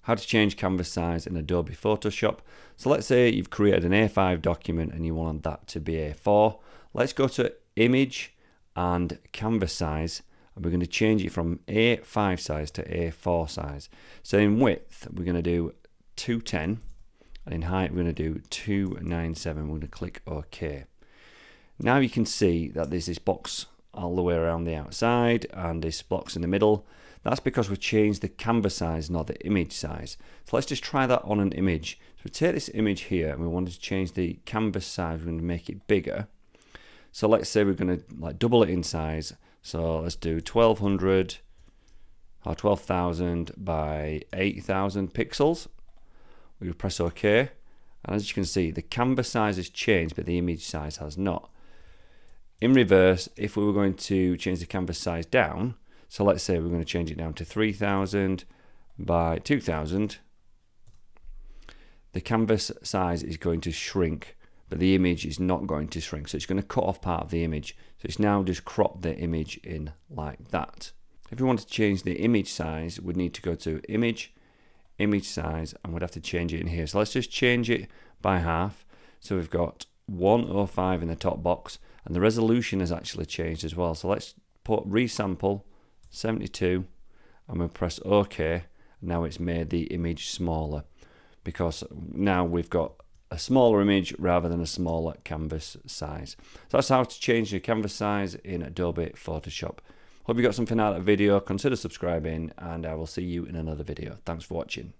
how to change canvas size in Adobe Photoshop. So let's say you've created an A5 document and you want that to be A4. Let's go to Image and Canvas Size, and we're going to change it from A5 size to A4 size. So in width, we're going to do 210, and in height, we're going to do 297. We're going to click OK. Now you can see that there's this box all the way around the outside and this box in the middle. That's because we've changed the canvas size, not the image size. So let's just try that on an image. So we take this image here and we want to change the canvas size. We're going to make it bigger. So let's say we're going to like double it in size. So let's do 1200 or 12,000 by 8,000 pixels. We press OK. And as you can see, the canvas size has changed, but the image size has not. In reverse, if we were going to change the canvas size down, so let's say we're going to change it down to 3,000 by 2,000, the canvas size is going to shrink, but the image is not going to shrink. So it's going to cut off part of the image. So it's now just cropped the image in like that. If we want to change the image size, we'd need to go to Image, Image Size, and we'd have to change it in here. So let's just change it by half. So we've got 105 in the top box, and the resolution has actually changed as well. So let's put resample 72, and we'll press OK. Now it's made the image smaller, because now we've got a smaller image rather than a smaller canvas size. So that's how to change the canvas size in Adobe Photoshop. Hope you got something out of the video. Consider subscribing, and I will see you in another video. Thanks for watching.